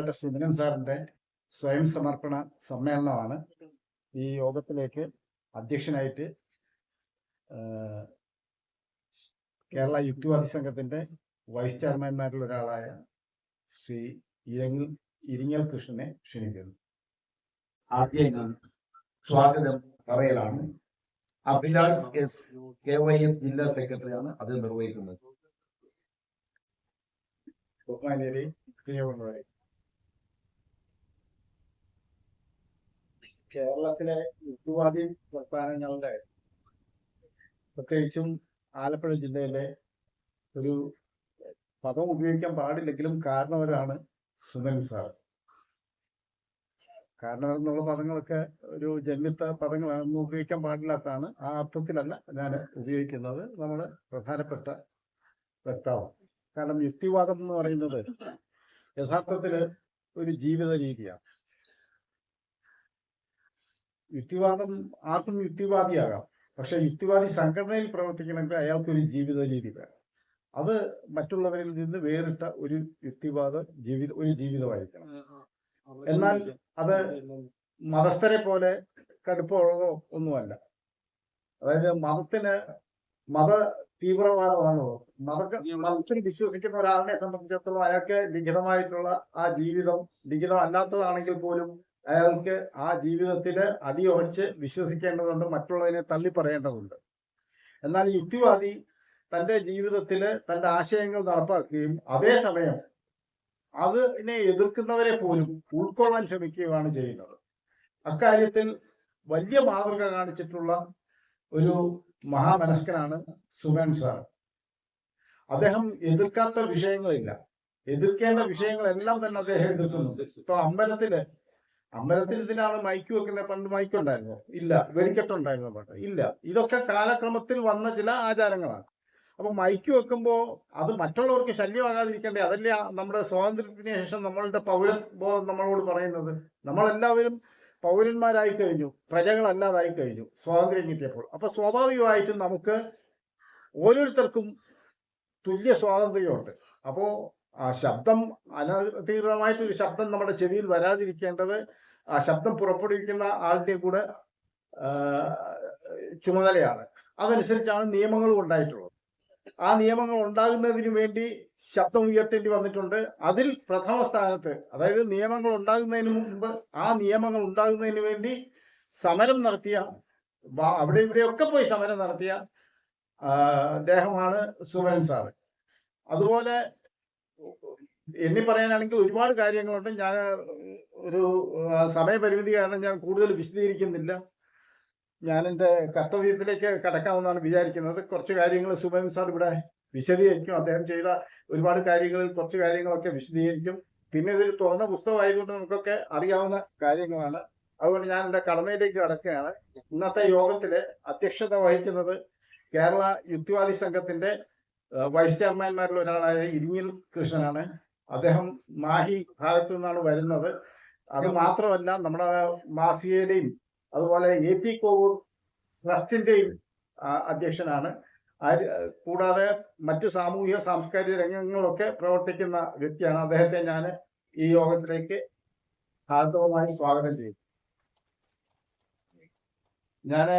ബഹുമാനപ്പെട്ട സുധനൻ സാറിന്റെ സ്വയം സമർപ്പണ സമ്മേളനമാണ്. ഈ യോഗത്തിലേക്ക് അധ്യക്ഷനായിട്ട് കേരള യുക്തിവാദി സംഘത്തിന്റെ വൈസ് ചെയർമാൻമാരിൽ ഒരാളായ ശ്രീ ഇരിങ്ങൽ കൃഷ്ണനെ ക്ഷണിക്കുന്നു. ആദ്യം ഞാൻ സ്വാഗതം പറയലാണ്. അഭിലാഷ് എസ് KYS ജില്ലാ സെക്രട്ടറിയാണ് അത് നിർവഹിക്കുന്നത്. കേരളത്തിലെ യുക്തിവാദി പ്രസ്ഥാനങ്ങളുടെ പ്രത്യേകിച്ചും ആലപ്പുഴ ജില്ലയിലെ ഒരു പദം ഉപയോഗിക്കാൻ പാടില്ലെങ്കിലും കാരണവരാണ് സുധൻ സാർ. കാരണവർ എന്നുള്ള പദങ്ങളൊക്കെ ഒരു ജന്മിത്ത പദങ്ങളാണെന്ന് ഉപയോഗിക്കാൻ പാടില്ലാത്തതാണ്. ആ അർത്ഥത്തിലല്ല ഞാൻ ഉപയോഗിക്കുന്നത്. നമ്മുടെ പ്രധാനപ്പെട്ട വക്താവ്. കാരണം യുക്തിവാദം എന്ന് പറയുന്നത് യഥാർത്ഥത്തില് ഒരു ജീവിത രീതിയാണ്. യുക്തിവാദം ആർക്കും യുക്തിവാദിയാകാം. പക്ഷെ യുക്തിവാദി സംഘടനയിൽ പ്രവർത്തിക്കണമെങ്കിൽ അയാൾക്കൊരു ജീവിത രീതി വേണം. അത് മറ്റുള്ളവരിൽ നിന്ന് വേറിട്ട ഒരു യുക്തിവാദ ജീവിതമായിരിക്കണം. എന്നാൽ അത് മതസ്ഥരെ പോലെ കടുപ്പമുള്ളതോ ഒന്നുമല്ല. അതായത് മത തീവ്രവാദമാണോ, മതത്തിൽ വിശ്വസിക്കുന്ന ഒരാളിനെ സംബന്ധിച്ചിടത്തോളം അയാൾക്ക് ലിഖിതമായിട്ടുള്ള ആ ജീവിതം ലിഖിതം അല്ലാത്തതാണെങ്കിൽ പോലും അയാൾക്ക് ആ ജീവിതത്തില് അടിയുറച്ച് വിശ്വസിക്കേണ്ടതുണ്ട്, മറ്റുള്ളതിനെ തള്ളി പറയേണ്ടതുണ്ട്. എന്നാൽ യുക്തിവാദി തന്റെ ജീവിതത്തില് തന്റെ ആശയങ്ങൾ നടപ്പാക്കുകയും അതേസമയം അതിനെ എതിർക്കുന്നവരെ പോലും ഉൾക്കൊള്ളാൻ ശ്രമിക്കുകയാണ് ചെയ്യുന്നത്. അക്കാര്യത്തിൽ വലിയ മാതൃക കാണിച്ചിട്ടുള്ള ഒരു മഹാമനസ്കനാണ് സുധൻ സാർ. അദ്ദേഹം എതിർക്കാത്ത വിഷയങ്ങളില്ല. എതിർക്കേണ്ട വിഷയങ്ങളെല്ലാം തന്നെ അദ്ദേഹം എതിർക്കുന്നുണ്ട്. ഇപ്പൊ അമ്പലത്തിൽ ഇതിനാണ് മൈക്ക് വെക്കുന്നത്. പണ്ട് മൈക്കുണ്ടായിരുന്നോ? ഇല്ല. വെടിക്കെട്ടുണ്ടായിരുന്നോ? പണ്ട് ഇല്ല. ഇതൊക്കെ കാലക്രമത്തിൽ വന്ന ചില ആചാരങ്ങളാണ്. അപ്പൊ മൈക്ക് വെക്കുമ്പോൾ അത് മറ്റുള്ളവർക്ക് ശല്യമാകാതിരിക്കണ്ടേ? അതല്ലേ നമ്മുടെ സ്വാതന്ത്ര്യത്തിന് ശേഷം നമ്മളുടെ പൗരബോധം നമ്മളോട് പറയുന്നത്. നമ്മളെല്ലാവരും പൗരന്മാരായി കഴിഞ്ഞു, പ്രജകളല്ലാതായി കഴിഞ്ഞു സ്വാതന്ത്ര്യം കിട്ടിയപ്പോൾ. അപ്പൊ സ്വാഭാവികമായിട്ടും നമുക്ക് ഓരോരുത്തർക്കും തുല്യ സ്വാതന്ത്ര്യമുണ്ട്. അപ്പോ ആ ശബ്ദം അനധികൃതമായിട്ടൊരു ശബ്ദം നമ്മുടെ ചെവിയിൽ വരാതിരിക്കേണ്ടത് ആ ശബ്ദം പുറപ്പെടുവിക്കുന്ന ആളുടെ കൂടെ ചുമതലയാണ്. അതനുസരിച്ചാണ് നിയമങ്ങളും ഉണ്ടായിട്ടുള്ളത്. ആ നിയമങ്ങൾ ഉണ്ടാകുന്നതിന് വേണ്ടി ശബ്ദം ഉയർത്തേണ്ടി വന്നിട്ടുണ്ട്. അതിൽ പ്രഥമ സ്ഥാനത്ത്, അതായത് നിയമങ്ങൾ ഉണ്ടാകുന്നതിന് മുമ്പ് ആ നിയമങ്ങൾ ഉണ്ടാകുന്നതിന് വേണ്ടി സമരം നടത്തിയ, അവിടെ ഇവിടെയൊക്കെ പോയി സമരം നടത്തിയ അദ്ദേഹമാണ് സുധൻ സാറ്. അതുപോലെ എണ്ണി പറയാനാണെങ്കിൽ ഒരുപാട് കാര്യങ്ങളുണ്ട്. ഞാൻ ഒരു സമയപരിമിതി കാരണം ഞാൻ കൂടുതൽ വിശദീകരിക്കുന്നില്ല. ഞാൻ എൻ്റെ കർത്തവ്യത്തിലേക്ക് കടക്കാമെന്നാണ് വിചാരിക്കുന്നത്. കുറച്ച് കാര്യങ്ങൾ സുധൻ സാർ ഇവിടെ വിശദീകരിക്കും. അദ്ദേഹം ചെയ്ത ഒരുപാട് കാര്യങ്ങളിൽ കുറച്ച് കാര്യങ്ങളൊക്കെ വിശദീകരിക്കും. പിന്നെ ഇതൊരു തുറന്ന പുസ്തകമായതുകൊണ്ട് നമുക്കൊക്കെ അറിയാവുന്ന കാര്യങ്ങളാണ്. അതുകൊണ്ട് ഞാൻ എൻ്റെ കടമയിലേക്ക് കടക്കുകയാണ്. ഇന്നത്തെ യോഗത്തില് അധ്യക്ഷത വഹിക്കുന്നത് കേരള യുക്തിവാദി സംഘത്തിന്റെ വൈസ് ചെയർമാൻമാരിൽ ഒരാളായ ഇരിങ്ങൽ കൃഷ്ണനാണ്. അദ്ദേഹം മാഹി ഭാഗത്തു നിന്നാണ് വരുന്നത്. അത് മാത്രമല്ല നമ്മുടെ മാസികയുടെയും അതുപോലെ AP കോവൂർ ട്രസ്റ്റിന്റെയും അധ്യക്ഷനാണ്. കൂടാതെ മറ്റു സാമൂഹിക സാംസ്കാരിക രംഗങ്ങളൊക്കെ പ്രവർത്തിക്കുന്ന വ്യക്തിയാണ്. അദ്ദേഹത്തെ ഞാൻ ഈ യോഗത്തിലേക്ക് ഹാർദവമായി സ്വാഗതം ചെയ്യും. ഞാൻ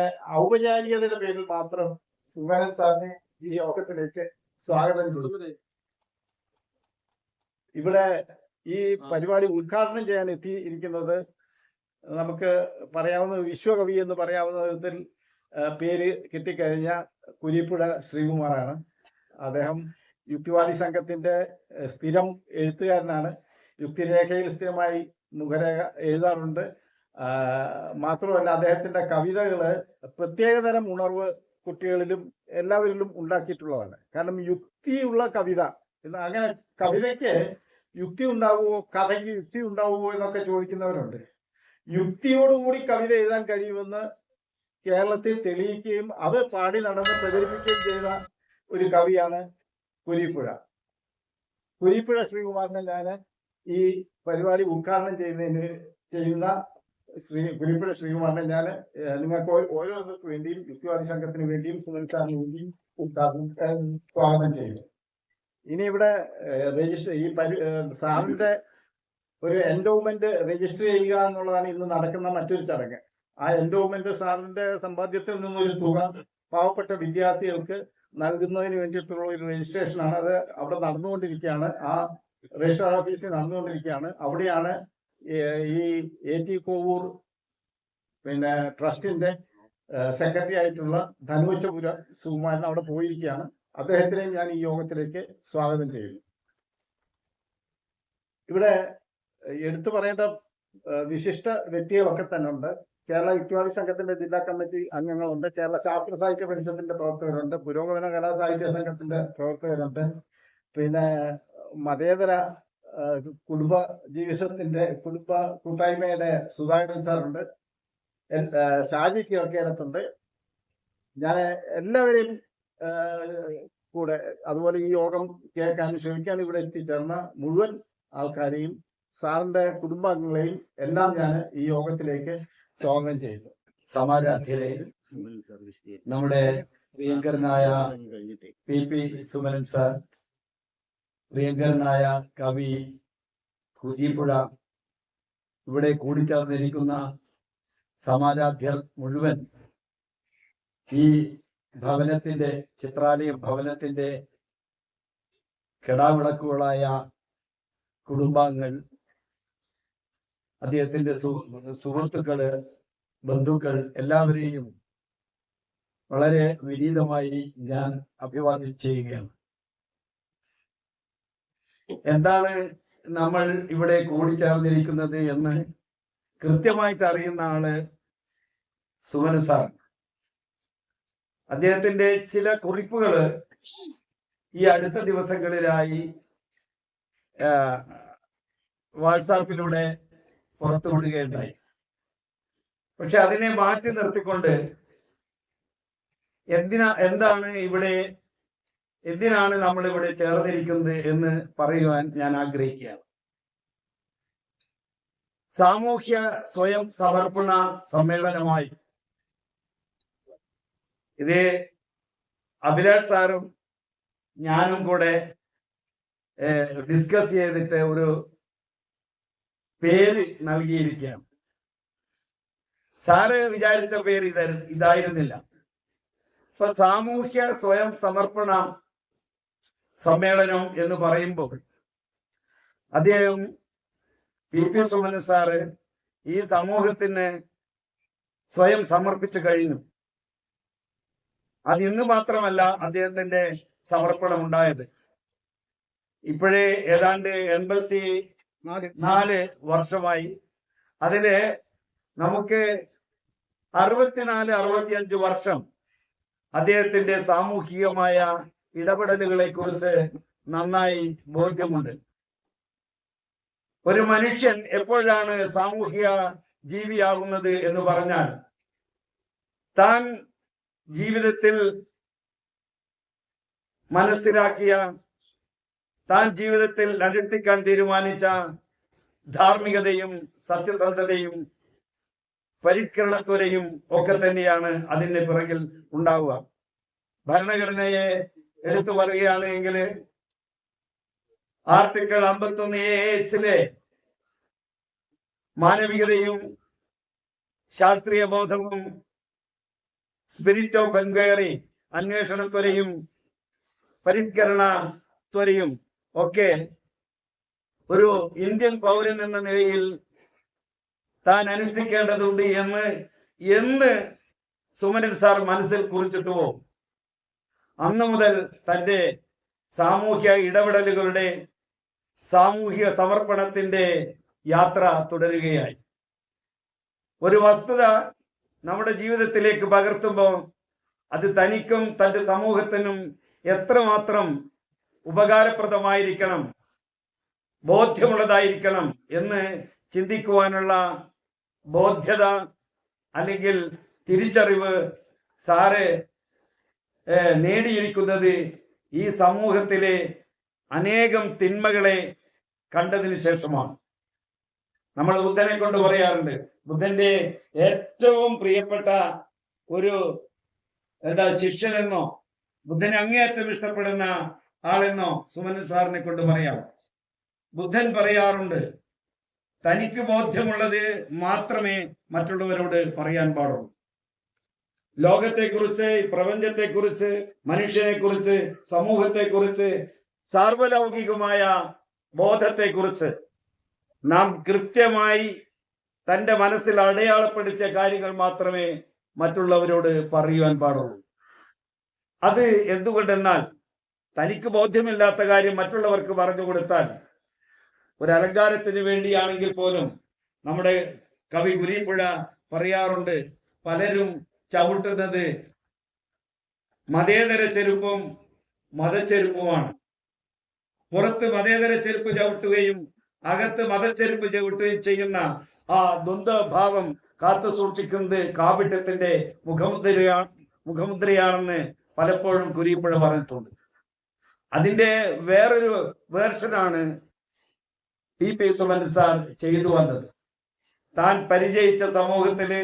ഔപചാരികതയുടെ പേരിൽ മാത്രം സുധൻ സാറിനെ ഈ യോഗത്തിലേക്ക് സ്വാഗതം ചെയ്തു. ഇവിടെ ഈ പരിപാടി ഉദ്ഘാടനം ചെയ്യാൻ എത്തിയിരിക്കുന്നത് നമുക്ക് പറയാവുന്ന വിശ്വകവി എന്ന് പറയാവുന്ന വിധത്തിൽ പേര് കിട്ടിക്കഴിഞ്ഞ കുരിപ്പുഴ ശ്രീകുമാറാണ്. അദ്ദേഹം യുക്തിവാദി സംഘത്തിന്റെ സ്ഥിരം എഴുത്തുകാരനാണ്. യുക്തിരേഖയിൽ സ്ഥിരമായി മുഖരേഖ എഴുതാറുണ്ട്. മാത്രമല്ല അദ്ദേഹത്തിന്റെ കവിതകള് പ്രത്യേകതരം ഉണർവ് കുട്ടികളിലും എല്ലാവരിലും ഉണ്ടാക്കിയിട്ടുള്ളതാണ്. കാരണം യുക്തിയുള്ള കവിത എന്ന്, അങ്ങനെ കവിതയ്ക്ക് യുക്തി ഉണ്ടാവുമോ, കഥയ്ക്ക് യുക്തി ഉണ്ടാവുമോ എന്നൊക്കെ ചോദിക്കുന്നവരുണ്ട്. യുക്തിയോടുകൂടി കവിത എഴുതാൻ കഴിയുമെന്ന് കേരളത്തിൽ തെളിയിക്കുകയും അത് പാടി നടന്ന് പ്രചരിപ്പിക്കുകയും ചെയ്ത ഒരു കവിയാണ് കുരിപ്പുഴ ശ്രീകുമാറിനെ ഞാൻ ഈ പരിപാടി ഉദ്ഘാടനം ചെയ്യുന്ന കുരിപ്പുഴ ശ്രീകുമാറിനെ ഞാൻ നിങ്ങൾക്ക് ഓരോരുത്തർക്ക് വേണ്ടിയും യുക്തിവാദി സംഘത്തിന് വേണ്ടിയും സുധൻ സാറിന് വേണ്ടിയും സ്വാഗതം ചെയ്യുന്നു. ഇനി ഇവിടെ രജിസ്റ്റർ ഈ സാറിന്റെ ഒരു എൻഡോവ്മെന്റ് രജിസ്റ്റർ ചെയ്യുക എന്നുള്ളതാണ് ഇന്ന് നടക്കുന്ന മറ്റൊരു ചടങ്ങ്. ആ എൻഡോവ്മെന്റ് സാറിന്റെ സമ്പാദ്യത്തിൽ നിന്നൊരു തുക പാവപ്പെട്ട വിദ്യാർത്ഥികൾക്ക് നൽകുന്നതിന് വേണ്ടിയിട്ടുള്ള ഒരു രജിസ്ട്രേഷനാണ്. അത് അവിടെ നടന്നുകൊണ്ടിരിക്കുകയാണ്. ആ രജിസ്ട്രാർ ഓഫീസിൽ നടന്നുകൊണ്ടിരിക്കുകയാണ്. അവിടെയാണ് ഈ AT കോവൂർ പിന്നെ ട്രസ്റ്റിന്റെ സെക്രട്ടറി ആയിട്ടുള്ള ധനുവച്ചപുര സുകുമാരൻ അവിടെ പോയിരിക്കുകയാണ്. അദ്ദേഹത്തിനെയും ഞാൻ ഈ യോഗത്തിലേക്ക് സ്വാഗതം ചെയ്യുന്നു. ഇവിടെ എടുത്തു പറയേണ്ട വിശിഷ്ട വ്യക്തികളൊക്കെ തന്നെ ഉണ്ട്. കേരള യുക്തിവാദി സംഘത്തിന്റെ ജില്ലാ കമ്മിറ്റി അംഗങ്ങളുണ്ട്, കേരള ശാസ്ത്ര സാഹിത്യ പരിഷത്തിന്റെ പ്രവർത്തകരുണ്ട്, പുരോഗമന കലാ സാഹിത്യ സംഘത്തിന്റെ പ്രവർത്തകരുണ്ട്, പിന്നെ മതേതര കുടുംബ കുടുംബ കൂട്ടായ്മയുടെ സുധാകരൻ സാറുണ്ട്, ഷാജി കിഴക്കേടത്തുണ്ട്. ഞാൻ എല്ലാവരെയും കൂടെ, അതുപോലെ ഈ യോഗം കേൾക്കാനും ശ്രമിക്കാനും ഇവിടെ എത്തിച്ചേർന്ന മുഴുവൻ ആൾക്കാരെയും സാറിന്റെ കുടുംബാംഗങ്ങളെയും എല്ലാം ഞാൻ ഈ യോഗത്തിലേക്ക് സ്വാഗതം ചെയ്യുന്നു. സമാരാധ്യരെ നമ്മുടെ പ്രിയങ്കരനായ PP സുമനൻ സാർ, പ്രിയങ്കരനായ കവി കുരിപ്പുഴ, ഇവിടെ കൂടിച്ചേർന്നിരിക്കുന്ന സമാരാധ്യർ മുഴുവൻ, ഈ ഭവനത്തിന്റെ ചിത്രാലയം ഭവനത്തിന്റെ കെടാവിളക്കുകളായ കുടുംബാംഗങ്ങൾ, അദ്ദേഹത്തിന്റെ സുഹൃത്തുക്കള്, ബന്ധുക്കൾ, എല്ലാവരെയും വളരെ വിനീതമായി ഞാൻ അഭിവാദ്യം ചെയ്യുകയാണ്. എന്താണ് നമ്മൾ ഇവിടെ കൂടിച്ചേർന്നിരിക്കുന്നത് എന്ന് കൃത്യമായിട്ട് അറിയുന്ന ആള് സുമന സാർ. അദ്ദേഹത്തിന്റെ ചില കുറിപ്പുകള് ഈ അടുത്ത ദിവസങ്ങളിലായി വാട്സാപ്പിലൂടെ പുറത്തുവിടുകയുണ്ടായി. പക്ഷെ അതിനെ മാറ്റി നിർത്തിക്കൊണ്ട് എന്തിനാണ് നമ്മൾ ഇവിടെ ചേർന്നിരിക്കുന്നത് എന്ന് പറയുവാൻ ഞാൻ ആഗ്രഹിക്കുകയാണ്. സാമൂഹ്യ സ്വയം സമർപ്പണ സമ്മേളനമായി ഇത് അഭിലാഷ് സാറും ഞാനും കൂടെ ഡിസ്കസ് ചെയ്തിട്ട് ഒരു പേര് നൽകിയിരിക്കുകയാണ്. സാറ് വിചാരിച്ച പേര് ഇതായിരുന്നില്ല. ഇപ്പൊ സാമൂഹ്യ സ്വയം സമർപ്പണ സമ്മേളനം എന്ന് പറയുമ്പോൾ അദ്ദേഹം PP സുമനൻ സാറ് ഈ സമൂഹത്തിന് സ്വയം സമർപ്പിച്ചു കഴിഞ്ഞു. അത് ഇന്ന് മാത്രമല്ല അദ്ദേഹത്തിന്റെ സമർപ്പണം ഉണ്ടായത്. ഇപ്പോഴേ ഏതാണ്ട് 84 വർഷമായി. അതില് നമുക്ക് 64-65 വർഷം അദ്ദേഹത്തിന്റെ സാമൂഹികമായ ഇടപെടലുകളെ കുറിച്ച് നന്നായി ബോധ്യമുണ്ട്. ഒരു മനുഷ്യൻ എപ്പോഴാണ് സാമൂഹിക ജീവിയാകുന്നത് എന്ന് പറഞ്ഞാൽ, താൻ ജീവിതത്തിൽ മനസ്സിലാക്കിയ, താൻ ജീവിതത്തിൽ അനുഷ്ഠിക്കാൻ തീരുമാനിച്ച ധാർമ്മികതയും സത്യസന്ധതയും പരിഷ്കരണത്വരയും ഒക്കെ തന്നെയാണ് അതിന്റെ പിറകിൽ ഉണ്ടാവുക. ഭരണഘടനയെ എടുത്തു പറയുകയാണെങ്കിൽ ആർട്ടിക്കിൾ 51A മാനവികതയും ശാസ്ത്രീയ ബോധവും സ്പിരിറ്റ് ഓഫ് എൻക്വയറി അന്വേഷണത്വരയും പരിഷ്കരണ ത്വരയും ഒക്കെ ഒരു ഇന്ത്യൻ പൗരൻ എന്ന നിലയിൽ താൻ അനുഷ്ഠിക്കേണ്ടതുണ്ട് എന്ന് സുമനൻ സാർ മനസ്സിൽ കുറിച്ചിട്ടുവോ, അന്ന് മുതൽ തന്റെ സാമൂഹ്യ ഇടപെടലുകളുടെ സാമൂഹിക സമർപ്പണത്തിന്റെ യാത്ര തുടരുകയായി. ഒരു വസ്തുത നമ്മുടെ ജീവിതത്തിലേക്ക് പകർത്തുമ്പോൾ അത് തനിക്കും തന്റെ സമൂഹത്തിനും എത്രമാത്രം ഉപകാരപ്രദമായിരിക്കണം, ബോധ്യമുള്ളതായിരിക്കണം എന്ന് ചിന്തിക്കുവാനുള്ള ബോധ്യത അല്ലെങ്കിൽ തിരിച്ചറിവ് സാറ് നേടിയിരിക്കുന്നത് ഈ സമൂഹത്തിലെ അനേകം തിന്മകളെ കണ്ടതിന് ശേഷമാണ്. നമ്മൾ ബുദ്ധനെ കൊണ്ട് പറയാറുണ്ട്, ബുദ്ധന്റെ ഏറ്റവും പ്രിയപ്പെട്ട ഒരു ശിഷ്യനെന്നോ ബുദ്ധനെ അങ്ങേയറ്റം ഇഷ്ടപ്പെടുന്ന ആളെന്നോ സുമനൻ സാറിനെ കൊണ്ട് പറയാം. ബുദ്ധൻ പറയാറുണ്ട്, തനിക്ക് ബോധ്യമുള്ളത് മാത്രമേ മറ്റുള്ളവരോട് പറയാൻ പാടുള്ളൂ. ലോകത്തെക്കുറിച്ച്, പ്രപഞ്ചത്തെക്കുറിച്ച്, മനുഷ്യനെക്കുറിച്ച്, സമൂഹത്തെക്കുറിച്ച്, സാർവലൗകികമായ ബോധത്തെക്കുറിച്ച് നാം കൃത്യമായി തൻ്റെ മനസ്സിൽ അടയാളപ്പെടുത്തിയ കാര്യങ്ങൾ മാത്രമേ മറ്റുള്ളവരോട് പറയുവാൻ പാടുള്ളൂ. അത് എന്തുകൊണ്ടെന്നാൽ തനിക്ക് ബോധ്യമില്ലാത്ത കാര്യം മറ്റുള്ളവർക്ക് പറഞ്ഞു കൊടുത്താൽ, ഒരു അലങ്കാരത്തിന് വേണ്ടിയാണെങ്കിൽ പോലും നമ്മുടെ കവി കുരീപ്പുഴ പറയാറുണ്ട്, പലരും ചവിട്ടുന്നത് മതേതര ചെരുപ്പും മതച്ചെരുപ്പുമാണ്. പുറത്ത് മതേതര ചെരുപ്പ് ചവിട്ടുകയും അകത്ത് മതച്ചെരുപ്പ് ചവിട്ടുകയും ചെയ്യുന്ന ആ ദ്വന്ദ്വഭാവം കാത്തു സൂക്ഷിക്കുന്നത് കാപട്യത്തിന്റെ മുഖമുദ്രയാണെന്ന് പലപ്പോഴും കുരീപ്പുഴ പറഞ്ഞിട്ടുണ്ട്. അതിന്റെ വേറൊരു വേർഷനാണ് PP സുമൻ സാർ ചെയ്തു വന്നത്. താൻ പരിചയിച്ച സമൂഹത്തില്,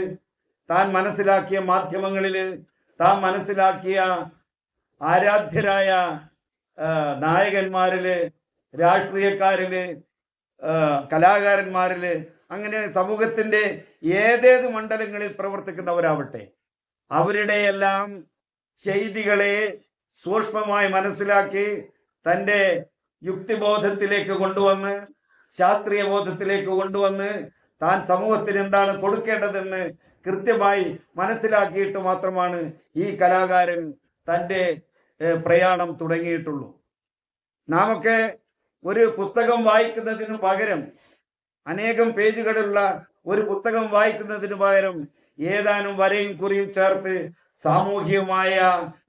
താൻ മനസ്സിലാക്കിയ മാധ്യമങ്ങളില്, താൻ മനസ്സിലാക്കിയ ആരാധ്യരായ നായകന്മാരില്, രാഷ്ട്രീയക്കാരില്, കലാകാരന്മാരില്, അങ്ങനെ സമൂഹത്തിന്റെ ഏതേത് മണ്ഡലങ്ങളിൽ പ്രവർത്തിക്കുന്നവരാവട്ടെ, അവരുടെയെല്ലാം ചെയ്തികളെ സൂക്ഷ്മമായി മനസ്സിലാക്കി തൻ്റെ യുക്തിബോധത്തിലേക്ക് കൊണ്ടുവന്ന്, ശാസ്ത്രീയ ബോധത്തിലേക്ക് കൊണ്ടുവന്ന്, താൻ സമൂഹത്തിന് എന്താണ് കൊടുക്കേണ്ടതെന്ന് കൃത്യമായി മനസ്സിലാക്കിയിട്ട് മാത്രമാണ് ഈ കലാകാരൻ തൻ്റെ പ്രയാണം തുടങ്ങിയിട്ടുള്ളൂ. നാമൊക്കെ ഒരു പുസ്തകം വായിക്കുന്നതിനു പകരം, അനേകം പേജുകളുള്ള ഒരു പുസ്തകം വായിക്കുന്നതിന് പകരം ഏതാനും വരയും കുറിയും ചേർത്ത് സാമൂഹികമായ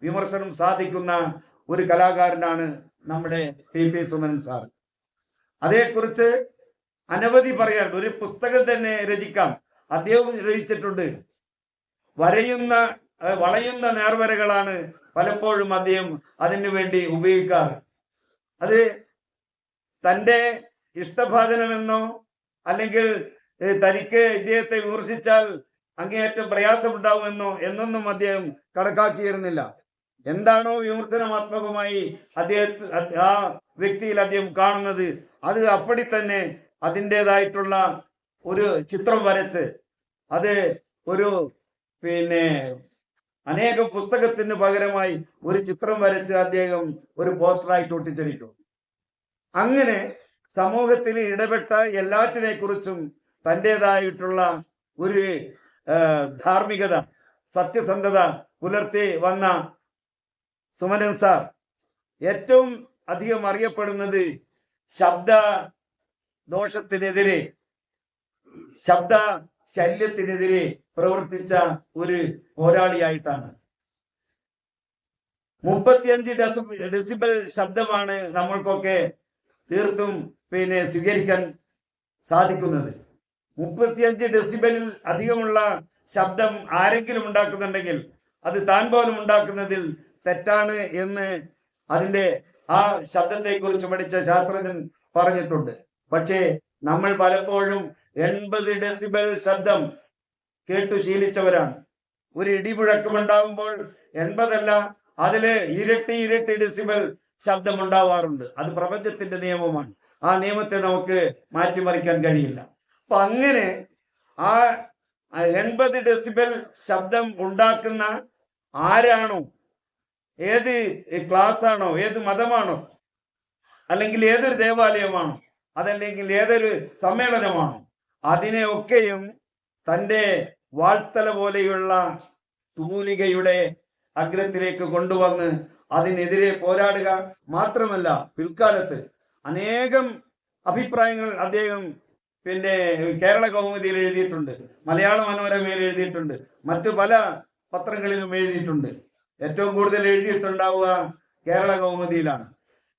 വിമർശനം സാധിക്കുന്ന ഒരു കലാകാരനാണ് നമ്മുടെ PP സുമൻ സാർ. അതേക്കുറിച്ച് അനവധി പറയാൻ, ഒരു പുസ്തകം തന്നെ രചിക്കാം. അദ്ദേഹം രചിച്ചിട്ടുണ്ട്. വളയുന്ന നേർവരകളാണ് പലപ്പോഴും അദ്ദേഹം അതിനു വേണ്ടി ഉപയോഗിക്കാറ്. അത് തൻ്റെ ഇഷ്ടഭാജനമെന്നോ അല്ലെങ്കിൽ തനിക്ക് ഇദ്ദേഹത്തെ വിമർശിച്ചാൽ അങ്ങേയറ്റം പ്രയാസമുണ്ടാവുമെന്നോ എന്നൊന്നും അദ്ദേഹം കണക്കാക്കിയിരുന്നില്ല. എന്താണോ വിമർശനാത്മകമായി ആ വ്യക്തിയിൽ അദ്ദേഹം കാണുന്നത്, അത് അപ്പടി തന്നെ അതിൻ്റെതായിട്ടുള്ള ഒരു ചിത്രം വരച്ച്, അത് ഒരു അനേകം പുസ്തകത്തിന് പകരമായി ഒരു ചിത്രം വരച്ച് അദ്ദേഹം ഒരു പോസ്റ്ററായിട്ട് ഒട്ടിച്ചിരിക്കും. അങ്ങനെ സമൂഹത്തിൽ ഇടപെട്ട എല്ലാറ്റിനെ കുറിച്ചും തൻ്റെതായിട്ടുള്ള ഒരു ധാർമ്മികത, സത്യസന്ധത പുലർത്തി വന്ന സുമനൻ സാർ ഏറ്റവും അധികം അറിയപ്പെടുന്നത് ശബ്ദ ദോഷത്തിനെതിരെ, ശബ്ദ ശല്യത്തിനെതിരെ പ്രവർത്തിച്ച ഒരു പോരാളിയായിട്ടാണ്. 35 ഡെസിബൽ ശബ്ദമാണ് നമ്മൾക്കൊക്കെ തീർത്തും സ്വീകരിക്കാൻ സാധിക്കുന്നത്. 35 ഡെസിബലിൽ അധികമുള്ള ശബ്ദം ആരെങ്കിലും ഉണ്ടാക്കുന്നുണ്ടെങ്കിൽ അത് താൻ പോലും ഉണ്ടാക്കുന്നതിൽ തെറ്റാണ് എന്ന് അതിന്റെ ആ ശബ്ദത്തെ കുറിച്ച് പഠിച്ച ശാസ്ത്രജ്ഞൻ പറഞ്ഞിട്ടുണ്ട്. പക്ഷേ നമ്മൾ പലപ്പോഴും 80 ഡെസിബൽ ശബ്ദം കേട്ടു ശീലിച്ചവരാണ്. ഒരു ഇടിമുഴക്കമുണ്ടാകുമ്പോൾ 80 അല്ല, അതില് ഇരട്ടി ഡെസിബൽ ശബ്ദം ഉണ്ടാവാറുണ്ട്. അത് പ്രപഞ്ചത്തിന്റെ നിയമമാണ്. ആ നിയമത്തെ നമുക്ക് മാറ്റിമറിക്കാൻ കഴിയില്ല. അപ്പൊ അങ്ങനെ ആ 80 ഡെസിബൽ ശബ്ദം ഉണ്ടാക്കുന്ന ആരാണോ, ഏത് ക്ലാസ് ആണോ, ഏത് മതമാണോ, അല്ലെങ്കിൽ ഏതൊരു ദേവാലയമാണോ, അതല്ലെങ്കിൽ ഏതൊരു സമ്മേളനമാണോ, അതിനെയൊക്കെയും തൻ്റെ വാൾത്തല പോലെയുള്ള തൂലികയുടെ അഗ്രത്തിലേക്ക് കൊണ്ടുവന്ന് അതിനെതിരെ പോരാടുക മാത്രമല്ല, പിൽക്കാലത്ത് അനേകം അഭിപ്രായങ്ങൾ അദ്ദേഹം കേരള കൗമുദിയിൽ എഴുതിയിട്ടുണ്ട്, മലയാള മനോരമയിൽ എഴുതിയിട്ടുണ്ട്, മറ്റു പല പത്രങ്ങളിലും എഴുതിയിട്ടുണ്ട്. ഏറ്റവും കൂടുതൽ എഴുതിയിട്ടുണ്ടാവുക കേരള കൗമുദിയിലാണ്.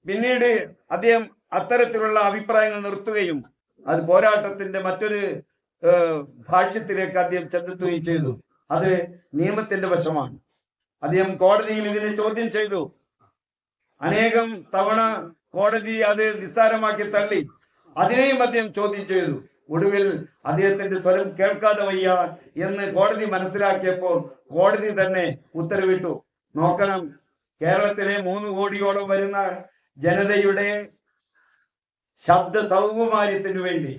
പിന്നീട് അദ്ദേഹം അത്തരത്തിലുള്ള അഭിപ്രായങ്ങൾ നിർത്തുകയും അത് പോരാട്ടത്തിന്റെ മറ്റൊരു ഭാഷ്യത്തിലേക്ക് അദ്ദേഹം ചെന്നെത്തുകയും ചെയ്തു. അത് നിയമത്തിന്റെ വശമാണ്. അദ്ദേഹം കോടതിയിൽ ഇതിനെ ചോദ്യം ചെയ്തു. അനേകം തവണ കോടതി അത് നിസ്സാരമാക്കി തള്ളി. അതിനെയും അദ്ദേഹം ചോദ്യം ചെയ്തു. ഒടുവിൽ അദ്ദേഹത്തിന്റെ സ്വരം കേൾക്കാതെ വയ്യ എന്ന് കോടതി മനസ്സിലാക്കിയപ്പോൾ കോടതി തന്നെ ഉത്തരവിട്ടു. നോക്കണം, കേരളത്തിലെ 3 കോടിയോളം വരുന്ന ജനതയുടെ ശബ്ദ സൗകുമാര്യത്തിനു വേണ്ടി,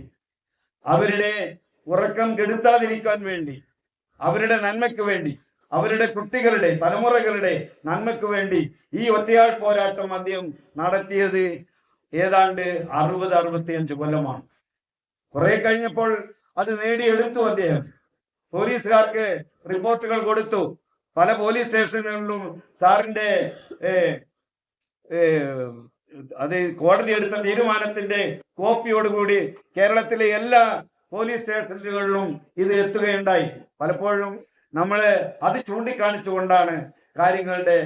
അവരുടെ ഉറക്കം കെടുത്താതിരിക്കാൻ വേണ്ടി, അവരുടെ നന്മയ്ക്ക് വേണ്ടി, അവരുടെ കുട്ടികളുടെ തലമുറകളുടെ നന്മയ്ക്ക് വേണ്ടി ഈ ഒറ്റയാൾ പോരാട്ടം അദ്ദേഹം നടത്തിയത് ഏതാണ്ട് 60-65 കൊല്ലമാണ്. കുറെ കഴിഞ്ഞപ്പോൾ അത് നേടിയെടുത്തു അദ്ദേഹം. പോലീസുകാർക്ക് റിപ്പോർട്ടുകൾ കൊടുത്തു. പല പോലീസ് സ്റ്റേഷനുകളിലും സാറിന്റെ അത് കോടതി എടുത്ത തീരുമാനത്തിന്റെ കോപ്പിയോടുകൂടി കേരളത്തിലെ എല്ലാ പോലീസ് സ്റ്റേഷനുകളിലും ഇത് എത്തുകയുണ്ടായി. പലപ്പോഴും നമ്മള് അത് ചൂണ്ടിക്കാണിച്ചുകൊണ്ടാണ് കാര്യങ്ങളുടെ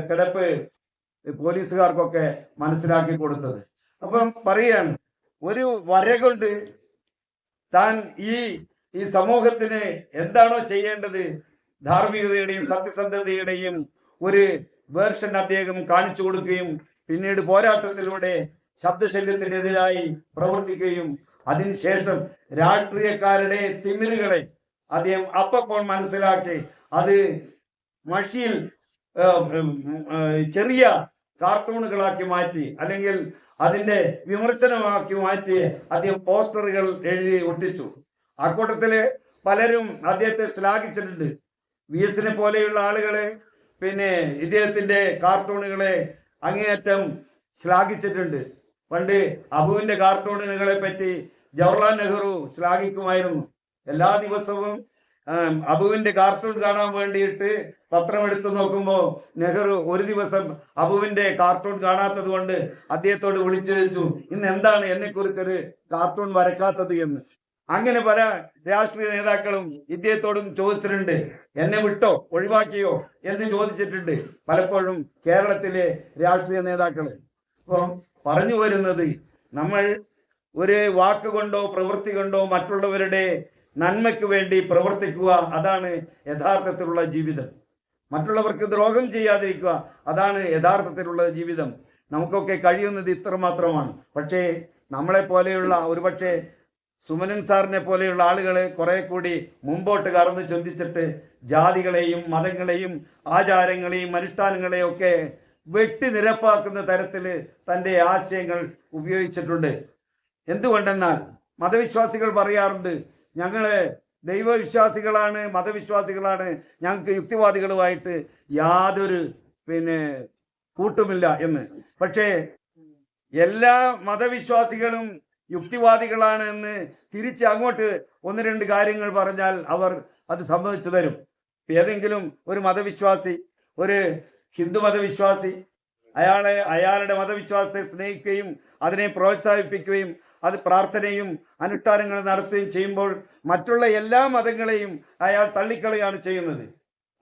കിടപ്പ് പോലീസുകാർക്കൊക്കെ മനസ്സിലാക്കി കൊടുത്തത്. അപ്പം പറയാണ്, ഒരു വര കൊണ്ട് താൻ ഈ സമൂഹത്തിന് എന്താണോ ചെയ്യേണ്ടത്, ധാർമ്മികതയുടെയും സത്യസന്ധതയുടെയും ഒരു വേർഷൻ അദ്ദേഹം കാണിച്ചു കൊടുക്കുകയും പിന്നീട് പോരാട്ടത്തിലൂടെ ശബ്ദശല്യത്തിനെതിരായി പ്രവർത്തിക്കുകയും അതിനുശേഷം രാഷ്ട്രീയക്കാരുടെ തിമിരുകളെ അദ്ദേഹം അപ്പോൾ മനസ്സിലാക്കി അത് മഷിയിൽ ചെറിയ കാർട്ടൂണുകളാക്കി മാറ്റി, അല്ലെങ്കിൽ അതിന്റെ വിമർശനമാക്കി മാറ്റി അദ്ദേഹം പോസ്റ്ററുകൾ എഴുതി ഒട്ടിച്ചു. അക്കൂട്ടത്തില് പലരും അദ്ദേഹത്തെ ശ്ലാഘിച്ചിട്ടുണ്ട്. VS-നെ പോലെയുള്ള ആളുകളെ പിന്നെ ഇദ്ദേഹത്തിന്റെ കാർട്ടൂണുകളെ അങ്ങേയറ്റം ശ്ലാഘിച്ചിട്ടുണ്ട്. പണ്ട് അബുവിന്റെ കാർട്ടൂണുകളെ പറ്റി ജവഹർലാൽ നെഹ്റു ശ്ലാഘിക്കുമായിരുന്നു. എല്ലാ ദിവസവും അബുവിന്റെ കാർട്ടൂൺ കാണാൻ വേണ്ടിയിട്ട് പത്രം എടുത്തു നോക്കുമ്പോൾ നെഹ്റു ഒരു ദിവസം അബുവിന്റെ കാർട്ടൂൺ കാണാത്തത് കൊണ്ട് അദ്ദേഹത്തോട് വിളിച്ചു ചോദിച്ചു, ഇന്ന് എന്താണ് എന്നെ കുറിച്ചൊരു കാർട്ടൂൺ വരക്കാത്തത് എന്ന്. അങ്ങനെ പല രാഷ്ട്രീയ നേതാക്കളും ഇദ്ദേഹത്തോടും ചോദിച്ചിട്ടുണ്ട്, എന്നെ വിട്ടോ ഒഴിവാക്കിയോ എന്ന് ചോദിച്ചിട്ടുണ്ട് പലപ്പോഴും കേരളത്തിലെ രാഷ്ട്രീയ നേതാക്കള്. അപ്പം പറഞ്ഞു വരുന്നത്, നമ്മൾ ഒരു വാക്കുകൊണ്ടോ പ്രവൃത്തി കൊണ്ടോ മറ്റുള്ളവരുടെ നന്മയ്ക്ക് വേണ്ടി പ്രവർത്തിക്കുക, അതാണ് യഥാർത്ഥത്തിലുള്ള ജീവിതം. മറ്റുള്ളവർക്ക് ദ്രോഹം ചെയ്യാതിരിക്കുക, അതാണ് യഥാർത്ഥത്തിലുള്ള ജീവിതം. നമുക്കൊക്കെ കഴിയുന്നത് ഇത്ര മാത്രമാണ്. പക്ഷേ നമ്മളെ പോലെയുള്ള, ഒരുപക്ഷെ സുമനൻ സാറിനെ പോലെയുള്ള ആളുകളെ കുറെ കൂടി മുമ്പോട്ട് കടന്ന് ചിന്തിച്ചിട്ട് ജാതികളെയും മതങ്ങളെയും ആചാരങ്ങളെയും അനുഷ്ഠാനങ്ങളെയും ഒക്കെ വെട്ടി നിരപ്പാക്കുന്ന തരത്തിൽ തൻ്റെ ആശയങ്ങൾ ഉപയോഗിച്ചിട്ടുണ്ട്. എന്തുകൊണ്ടെന്നാൽ മതവിശ്വാസികൾ പറയാറുണ്ട്, ഞങ്ങള് ദൈവവിശ്വാസികളാണ്, മതവിശ്വാസികളാണ്, ഞങ്ങൾക്ക് യുക്തിവാദികളുമായിട്ട് യാതൊരു കൂട്ടുമില്ല എന്ന്. പക്ഷേ എല്ലാ മതവിശ്വാസികളും യുക്തിവാദികളാണ് എന്ന് തിരിച്ച് അങ്ങോട്ട് 1-2 കാര്യങ്ങൾ പറഞ്ഞാൽ അവർ അത് സമ്മതിച്ചു തരും. ഏതെങ്കിലും ഒരു മതവിശ്വാസി, ഒരു ഹിന്ദു മതവിശ്വാസി, അയാളുടെ മതവിശ്വാസത്തെ സ്നേഹിക്കുകയും അതിനെ പ്രോത്സാഹിപ്പിക്കുകയും അത് പ്രാർത്ഥനയും അനുഷ്ഠാനങ്ങളും നടത്തുകയും ചെയ്യുമ്പോൾ മറ്റുള്ള എല്ലാ മതങ്ങളെയും അയാൾ തള്ളിക്കളയാണ് ചെയ്യുന്നത്.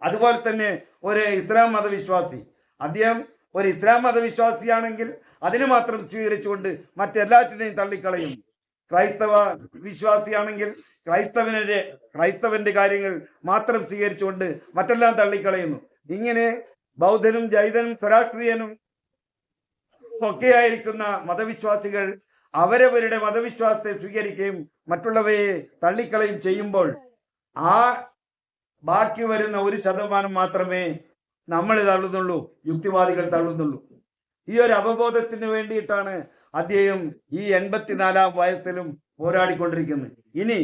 അതുപോലെ തന്നെ ഒരു ഇസ്ലാം മതവിശ്വാസി, അദ്ദേഹം ഒരു ഇസ്ലാം മതവിശ്വാസിയാണെങ്കിൽ അതിനെ മാത്രം സ്വീകരിച്ചുകൊണ്ട് മറ്റെല്ലാറ്റിനെയും തള്ളിക്കളയും. ക്രൈസ്തവ വിശ്വാസിയാണെങ്കിൽ ക്രൈസ്തവന്റെ കാര്യങ്ങൾ മാത്രം സ്വീകരിച്ചുകൊണ്ട് മറ്റെല്ലാം തള്ളിക്കളയുന്നു. ഇങ്ങനെ ബൗദ്ധനും ജൈനനും സ്വരാഷ്ട്രീയനും ഒക്കെയായിരിക്കുന്ന മതവിശ്വാസികൾ അവരവരുടെ മതവിശ്വാസത്തെ സ്വീകരിക്കുകയും മറ്റുള്ളവയെ തള്ളിക്കളയും ചെയ്യുമ്പോൾ ആ ബാക്കി വരുന്ന 1% മാത്രമേ നമ്മൾ തള്ളുന്നുള്ളൂ, യുക്തിവാദികൾ തള്ളുന്നുള്ളൂ. ഈ ഒരു അവബോധത്തിന് വേണ്ടിയിട്ടാണ് അദ്ദേഹം ഈ 84-ാം വയസ്സിലും പോരാടിക്കൊണ്ടിരിക്കുന്നത്. ഇനി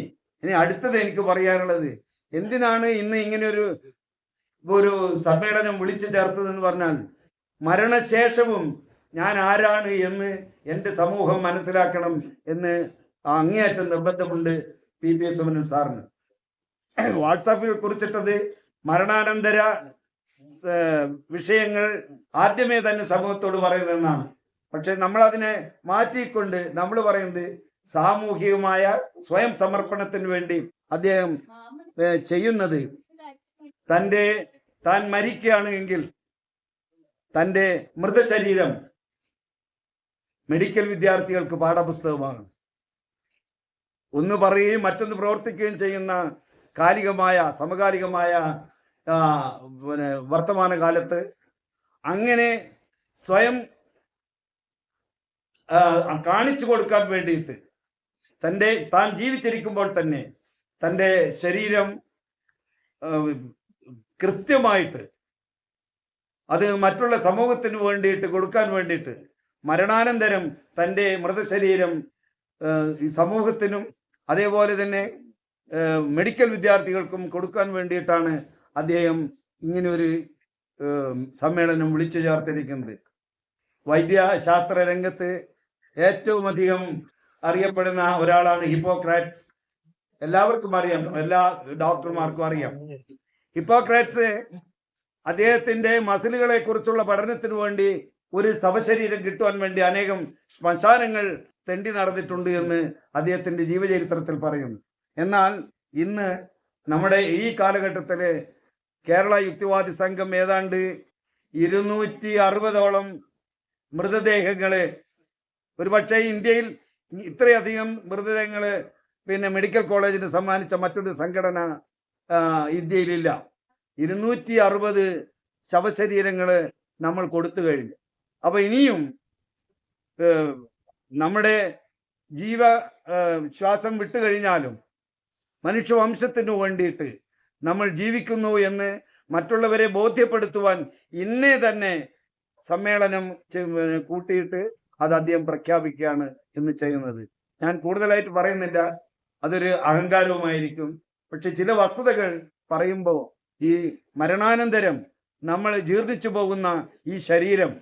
അടുത്തത് എനിക്ക് പറയാനുള്ളത്, എന്തിനാണ് ഇന്ന് ഇങ്ങനെ ഒരു സമ്മേളനം വിളിച്ചു ചേർത്തതെന്ന് പറഞ്ഞാൽ, മരണശേഷവും ഞാൻ ആരാണ് എന്ന് എൻ്റെ സമൂഹം മനസ്സിലാക്കണം എന്ന് അങ്ങേയറ്റം നിർബന്ധമുണ്ട് PP സുമനൻ സാറിന്. വാട്സാപ്പിൽ കുറിച്ചിട്ടത് മരണാനന്തര വിഷയങ്ങൾ ആദ്യമേ തന്നെ സമൂഹത്തോട് പറയുന്നതെന്നാണ്. പക്ഷെ നമ്മൾ അതിനെ മാറ്റിക്കൊണ്ട് നമ്മൾ പറയുന്നത് സാമൂഹികമായ സ്വയം സമർപ്പണത്തിന് വേണ്ടി അദ്ദേഹം ചെയ്യുന്നത്, താൻ മരിക്കുകയാണ് എങ്കിൽ തൻ്റെ മൃതശരീരം മെഡിക്കൽ വിദ്യാർത്ഥികൾക്ക് പാഠപുസ്തകമാണ്. ഒന്ന് പറയുകയും മറ്റൊന്ന് പ്രവർത്തിക്കുകയും ചെയ്യുന്ന സമകാലികമായ വർത്തമാനകാലത്ത് അങ്ങനെ സ്വയം കാണിച്ചു കൊടുക്കാൻ വേണ്ടിയിട്ട് താൻ ജീവിച്ചിരിക്കുമ്പോൾ തന്നെ തൻ്റെ ശരീരം കൃത്യമായിട്ട് അത് മറ്റുള്ള സമൂഹത്തിന് വേണ്ടിയിട്ട് കൊടുക്കാൻ വേണ്ടിയിട്ട് മരണാനന്തരം തൻ്റെ മൃതശരീരം ഈ സമൂഹത്തിനും അതേപോലെ തന്നെ മെഡിക്കൽ വിദ്യാർത്ഥികൾക്കും കൊടുക്കാൻ വേണ്ടിയിട്ടാണ് അദ്ദേഹം ഇങ്ങനെ ഒരു സമ്മേളനം വിളിച്ചു ചേർത്തിരിക്കുന്നത്. വൈദ്യശാസ്ത്ര രംഗത്ത് ഏറ്റവും അധികം അറിയപ്പെടുന്ന ഒരാളാണ് ഹിപ്പോക്രാറ്റ്സ്. എല്ലാവർക്കും അറിയാം, എല്ലാ ഡോക്ടർമാർക്കും അറിയാം. ഹിപ്പോക്രാറ്റ്സ് അദ്ദേഹത്തിന്റെ മസിലുകളെ കുറിച്ചുള്ള പഠനത്തിന് വേണ്ടി ഒരു ശവശരീരം കിട്ടുവാൻ വേണ്ടി അനേകം ശ്മശാനങ്ങൾ തെണ്ടി നടന്നിട്ടുണ്ട് എന്ന് അദ്ദേഹത്തിന്റെ ജീവചരിത്രത്തിൽ പറയുന്നു. എന്നാൽ ഇന്ന് നമ്മുടെ ഈ കാലഘട്ടത്തില് കേരള യുക്തിവാദി സംഘം ഏതാണ്ട് 260ഓളം മൃതദേഹങ്ങള്, ഒരുപക്ഷെ ഇന്ത്യയിൽ ഇത്രയധികം മൃതദേഹങ്ങള് മെഡിക്കൽ കോളേജിന് സമ്മാനിച്ച മറ്റൊരു സംഘടന ഇന്ത്യയിലില്ല. 260 ശവശരീരങ്ങള് നമ്മൾ കൊടുത്തു കഴിഞ്ഞു. അപ്പൊ ഇനിയും നമ്മുടെ ശ്വാസം വിട്ടുകഴിഞ്ഞാലും മനുഷ്യവംശത്തിന് വേണ്ടിയിട്ട് നമ്മൾ ജീവിക്കുന്നു എന്ന് മറ്റുള്ളവരെ ബോധ്യപ്പെടുത്തുവാൻ ഇന്നേ തന്നെ സമ്മേളനം കൂട്ടിയിട്ട് അത് അദ്ദേഹം പ്രഖ്യാപിക്കുകയാണ് ഇന്ന് ചെയ്യുന്നത്. ഞാൻ കൂടുതലായിട്ട് പറയുന്നില്ല, അതൊരു അഹങ്കാരവുമായിരിക്കും. പക്ഷെ ചില വസ്തുതകൾ പറയുമ്പോൾ ഈ മരണാനന്തരം നമ്മൾ ജീർണിച്ചു പോകുന്ന ഈ ശരീരം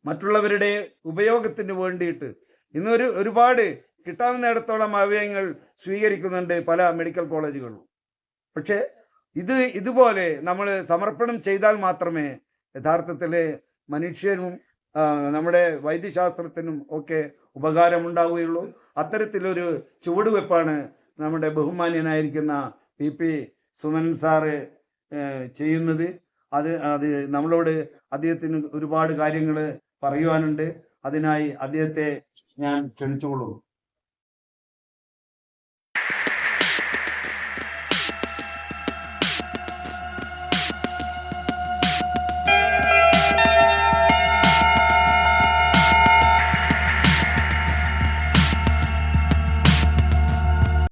മറ്റുള്ളവരുടെ ഉപയോഗത്തിന് വേണ്ടിയിട്ട് ഇന്നൊരു ഒരുപാട് കിട്ടാവുന്നിടത്തോളം അവയവങ്ങൾ സ്വീകരിക്കുന്നുണ്ട് പല മെഡിക്കൽ കോളേജുകളും. പക്ഷെ ഇതുപോലെ നമ്മൾ സമർപ്പണം ചെയ്താൽ മാത്രമേ യഥാർത്ഥത്തിൽ മനുഷ്യനും നമ്മുടെ വൈദ്യശാസ്ത്രത്തിനും ഒക്കെ ഉപകാരമുണ്ടാവുകയുള്ളൂ. അത്തരത്തിലൊരു ചുവടുവെപ്പാണ് നമ്മുടെ ബഹുമാന്യനായിരിക്കുന്ന PP സുമനൻ സാറ് ചെയ്യുന്നത്. അത് നമ്മളോട് അദ്ദേഹത്തിന് ഒരുപാട് കാര്യങ്ങൾ പറയുവാനുണ്ട്. അതിനായി അദ്ദേഹത്തെ ഞാൻ ക്ഷണിച്ചുകൊള്ളുന്നു.